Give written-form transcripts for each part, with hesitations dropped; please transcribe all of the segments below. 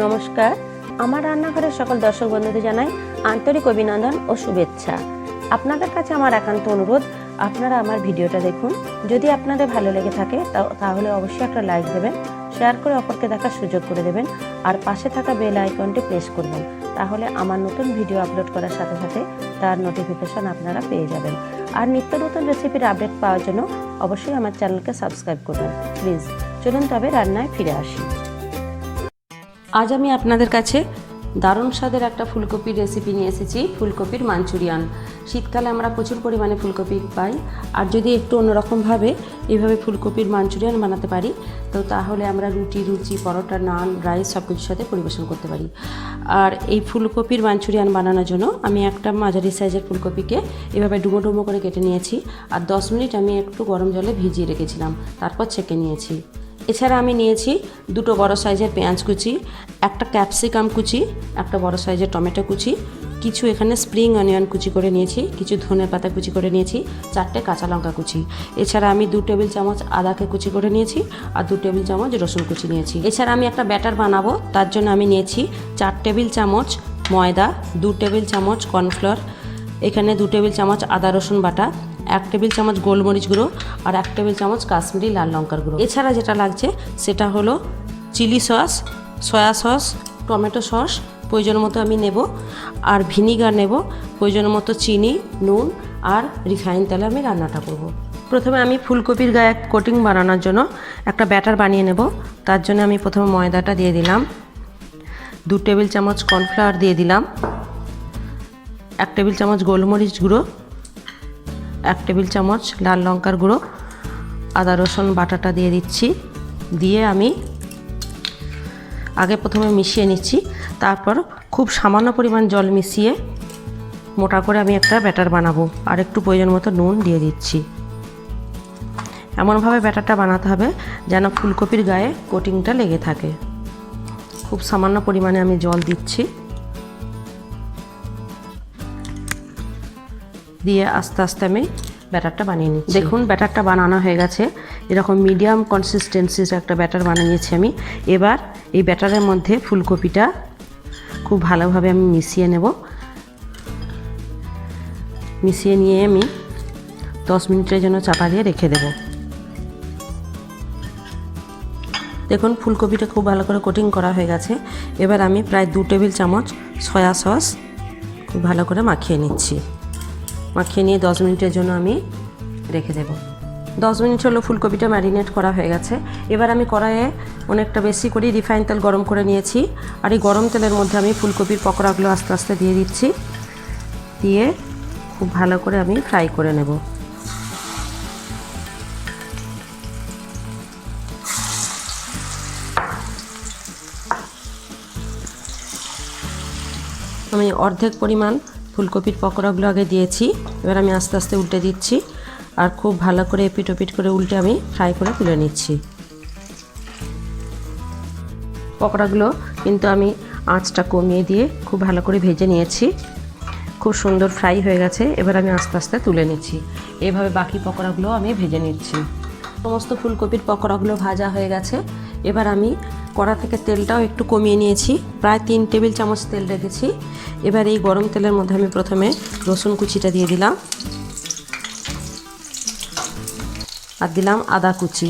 নমস্কার, আমার রান্নাঘরের সকল দর্শক বন্ধুদের জানাই আন্তরিক অভিনন্দন ও শুভেচ্ছা। আপনাদের কাছে আমার একান্ত অনুরোধ, আপনারা আমার ভিডিওটা দেখুন। যদি আপনাদের ভালো লেগে থাকে তাহলে অবশ্যই একটা লাইক দেবেন, শেয়ার করে অপরকে দেখার সুযোগ করে দেবেন, আর পাশে থাকা বেল আইকনটি প্রেস করবেন। তাহলে আমার নতুন ভিডিও আপলোড করার সাথে সাথে তার নোটিফিকেশন আপনারা পেয়ে যাবেন। আর নিত্য নতুন রেসিপির আপডেট পাওয়ার জন্য অবশ্যই আমার চ্যানেলকে সাবস্ক্রাইব করবেন প্লিজ। চলুন তবে রান্নায় ফিরে আসি। আজ আমি আপনাদের কাছে দারুণ স্বাদের একটা ফুলকপির রেসিপি নিয়ে এসেছি, ফুলকপির মাঞ্চুরিয়ান। শীতকালে আমরা প্রচুর পরিমাণে ফুলকপি পাই, আর যদি একটু অন্যরকমভাবে এইভাবে ফুলকপির মাঞ্চুরিয়ান বানাতে পারি তো তাহলে আমরা রুটি, লুচি, পরোটা, নান, রাইস সব কিছুর সাথে পরিবেশন করতে পারি। আর এই ফুলকপির মাঞ্চুরিয়ান বানানোর জন্য আমি একটা মাঝারি সাইজের ফুলকপিকে এভাবে ডুমো ডুমো করে কেটে নিয়েছি, আর 10 মিনিট আমি একটু গরম জলে ভিজিয়ে রেখেছিলাম, তারপর ছেঁকে নিয়েছি। এছাড়া আমি নিয়েছি দুটো বড় সাইজের পেঁয়াজ কুচি, একটা ক্যাপসিকাম কুচি, একটা বড় সাইজের টমেটো কুচি, কিছু এখানে স্প্রিং অনিয়ন কুচি করে নিয়েছি, কিছু ধনে পাতা কুচি করে নিয়েছি, 4টে কাঁচা লঙ্কা কুচি। এছাড়া আমি 2 টেবিল চামচ আদাকে কুচি করে নিয়েছি, আর 2 টেবিল চামচ রসুন কুচি নিয়েছি। এছাড়া আমি একটা ব্যাটার বানাবো, তার জন্য আমি নিয়েছি 4 টেবিল চামচ ময়দা, 2 টেবিল চামচ কর্নফ্লাওয়ার, এখানে 2 টেবিল চামচ আদা রসুন বাটা, 1 টেবিল চামচ গোলমরিচ গুঁড়ো, আর 1 টেবিল চামচ কাশ্মীরি লাল লঙ্কার গুঁড়ো। এছাড়া যেটা লাগছে সেটা হলো chilli sauce, soy sauce, tomato sauce প্রয়োজন মতো আমি নেব, আর ভিনিগার নেব, প্রয়োজন মতো চিনি, নুন আর রিফাইন তেলে আমি রান্নাটা করব। প্রথমে আমি ফুলকপির গায়ে কোটিং বানানোর জন্য একটা ব্যাটার বানিয়ে নেব। তার জন্য আমি প্রথমে ময়দাটা দিয়ে দিলাম, 2 টেবিল চামচ কর্নফ্লাওয়ার দিয়ে দিলাম, 1 টেবিল চামচ গোলমরিচ গুঁড়ো, 1 টেবিল চামচ লাল লঙ্কার গুঁড়ো, আদা রসুন বাটাটা দিয়ে দিচ্ছি। দিয়ে আমি আগে প্রথমে মিশিয়ে নিচ্ছি, তারপর খুব সামান্য পরিমাণ জল মিশিয়ে মোটা করে আমি একটা ব্যাটার বানাবো, আর একটু প্রয়োজন মতো নুন দিয়ে দিচ্ছি। এমনভাবে ব্যাটারটা বানাতে হবে যেন ফুলকপির গায়ে কোটিংটা লেগে থাকে। খুব সামান্য পরিমাণে আমি জল দিচ্ছি, দিয়ে আস্তে আস্তে আমি ব্যাটারটা বানিয়ে নিচ্ছি। দেখুন ব্যাটারটা বানানো হয়ে গেছে, এরকম মিডিয়াম কনসিস্টেন্সির একটা ব্যাটার বানিয়েছি আমি। এবার এই ব্যাটারের মধ্যে ফুলকপিটা খুব ভালোভাবে আমি মিশিয়ে নেব। মিশিয়ে নিয়ে আমি 10 মিনিটের জন্য চাপা দিয়ে রেখে দেব। দেখুন ফুলকপিটা খুব ভালো করে কোটিং করা হয়ে গেছে। এবার আমি প্রায় 2 টেবিল চামচ সয়া সস খুব ভালো করে মাখিয়ে নিচ্ছি। মাখিয়ে নিয়ে 10 মিনিটের জন্য আমি রেখে দেব। 10 মিনিট হলো ফুলকপিটা ম্যারিনেট করা হয়ে গেছে। এবার আমি কড়াইয়ে অনেকটা বেশি করে রিফাইন তেল গরম করে নিয়েছি, আর এই গরম তেলের মধ্যে আমি ফুলকপির পকোড়াগুলো আস্তে আস্তে দিয়ে দিচ্ছি। দিয়ে খুব ভালো করে আমি ফ্রাই করে নেব। আমি অর্ধেক পরিমাণ ফুলকপির পকোড়াগুলো আগে দিয়েছি, এবার আমি আস্তে আস্তে উল্টে দিচ্ছি, আর খুব ভালো করে এপিট ওপিট করে উল্টে আমি ফ্রাই করে তুলে নিচ্ছি। পকোড়াগুলো কিন্তু আমি আঁচটা কমিয়ে দিয়ে খুব ভালো করে ভেজে নিয়েছি, খুব সুন্দর ফ্রাই হয়ে গেছে। এবার আমি আস্তে আস্তে তুলে নিচ্ছি। এভাবে বাকি পকোড়াগুলো আমি ভেজে নিচ্ছি। সমস্ত ফুলকপির পকোড়াগুলো ভাজা হয়ে গেছে। এবার আমি কড়া থেকে তেলটাও একটু কমিয়ে নিয়েছি, প্রায় 3 টেবিল চামচ তেল রেখেছি। এবার এই গরম তেলের মধ্যে আমি প্রথমে রসুন কুচিটা দিয়ে দিলাম, আর দিলাম আদা কুচি।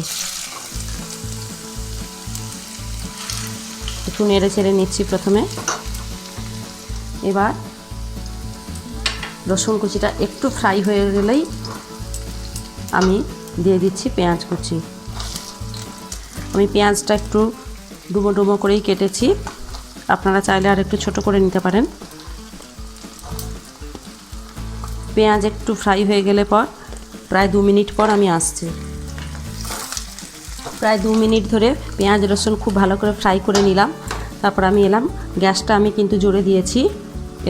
একটু নেড়ে চেড়ে নিচ্ছি প্রথমে। এবার রসুন কুচিটা একটু ফ্রাই হয়ে গেলেই আমি দিয়ে দিচ্ছি পেঁয়াজ কুচি। আমি পেঁয়াজটা একটু ডুবো ডুবো করেই কেটেছি, আপনারা চাইলে আর একটু ছোট করে নিতে পারেন। পেঁয়াজ একটু ফ্রাই হয়ে গেলে পর প্রায় 2 মিনিট পর আমি আসছি। প্রায় 2 মিনিট ধরে পেঁয়াজ রসুন খুব ভালো করে ফ্রাই করে নিলাম। তারপর আমি এলাম, গ্যাসটা আমি কিন্তু জোরে দিয়েছি।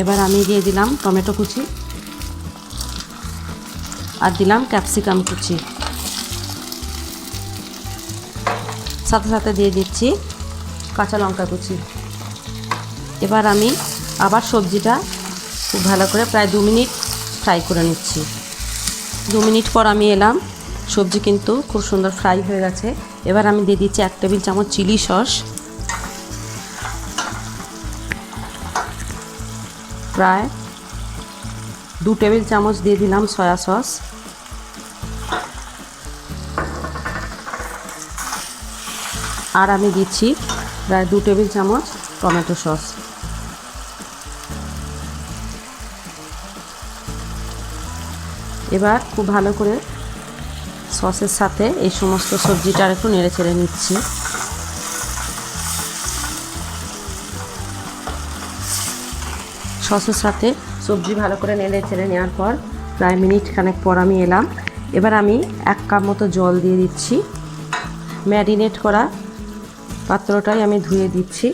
এবার আমি দিয়ে দিলাম টমেটো কুচি, আর দিলাম ক্যাপসিকাম কুচি, সাথে সাথে দিয়ে দিচ্ছি কাঁচা লঙ্কা কুচি। এবার আমি আবার সবজিটা খুব ভালো করে প্রায় 2 মিনিট ফ্রাই করে নিচ্ছি। 2 মিনিট পর আমি এলাম, সবজি কিন্তু খুব সুন্দর ফ্রাই হয়ে গেছে। এবার আমি দিয়ে দিচ্ছি 1 টেবিল চামচ চিলি সস, প্রায় 2 টেবিল চামচ দিয়ে দিলাম সয়া সস, আর আমি দিচ্ছি প্রায় 2 টেবিল চামচ টমেটো সস। এবার খুব ভালো করে সসের সাথে এই সমস্ত সবজিটা একটু নেড়ে চেড়ে নিচ্ছি। সসের সাথে সবজি ভালো করে নেড়ে চেড়ে নেওয়ার পর প্রায় মিনিট খানেক পর আমি এলাম। এবার আমি 1 কাপ মতো জল দিয়ে দিচ্ছি। ম্যারিনেট করা পাত্রটাই আমি ধুয়ে দিচ্ছি।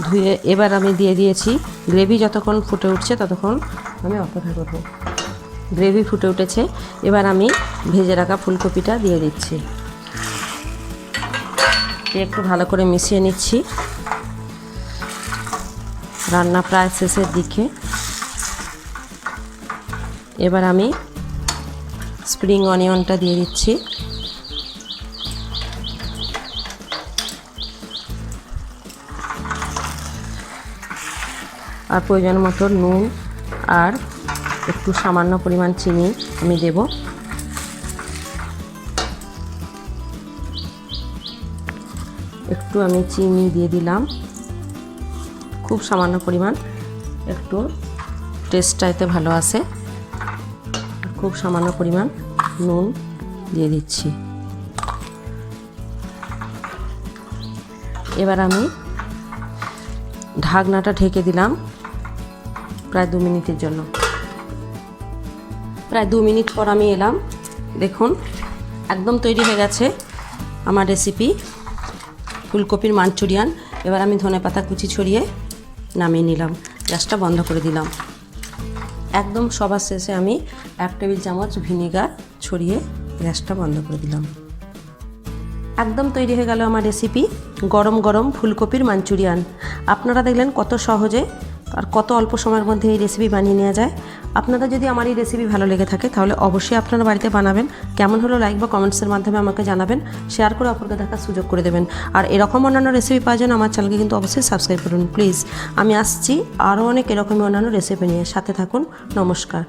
ধুয়ে এবার আমি দিয়ে দিয়েছি গ্রেভি। যতক্ষণ ফুটে উঠছে ততক্ষণ আমি অপেক্ষা করব। গ্রেভি ফুটে উঠেছে, এবার আমি ভেজে রাখা ফুলকপিটা দিয়ে দিচ্ছি। একটু ভালো করে মিশিয়ে নিচ্ছি। রান্না প্রায় শেষের দিকে। এবার আমি স্প্রিং অনিয়নটা দিয়ে দিচ্ছি। আর প্রয়োজন মতো নুন আর একটু সামান্য পরিমাণ চিনি আমি দেব। একটু আমি চিনি দিয়ে দিলাম, খুব সামান্য পরিমাণ, একটু টেস্টটা এতে ভালো আসে। খুব সামান্য পরিমাণ নুন দিয়ে দিচ্ছি। এবার আমি ঢাকনাটা ঢেকে দিলাম প্রায় 2 মিনিটের জন্য। প্রায় 2 মিনিট পর আমি এলাম। দেখুন একদম তৈরি হয়ে গেছে আমার রেসিপি ফুলকপির মাঞ্চুরিয়ান। এবার আমি ধনেপাতা কুচি ছড়িয়ে নামিয়ে নিলাম, গ্যাসটা বন্ধ করে দিলাম। একদম সবার শেষে আমি 1 টেবিল চামচ ভিনেগার ছড়িয়ে গ্যাসটা বন্ধ করে দিলাম। একদম তৈরি হয়ে গেল আমার রেসিপি গরম গরম ফুলকপির মাঞ্চুরিয়ান। আপনারা দেখলেন কত সহজে আর কত অল্প সময়ের মধ্যে এই রেসিপি বানিয়ে নেওয়া যায়। আপনাদের যদি আমার এই রেসিপি ভালো লেগে থাকে তাহলে অবশ্যই আপনারা বাড়িতে বানাবেন। কেমন হলো লাইক বা কমেন্টসের মাধ্যমে আমাকে জানাবেন। শেয়ার করে অপরকে দেখার সুযোগ করে দেবেন। আর এরকম অন্যান্য রেসিপি পাওয়ার জন্য আমার চ্যানেলকে কিন্তু অবশ্যই সাবস্ক্রাইব করুন প্লিজ। আমি আসছি আরও অনেক এরকমই অন্যান্য রেসিপি নিয়ে। সাথে থাকুন। নমস্কার।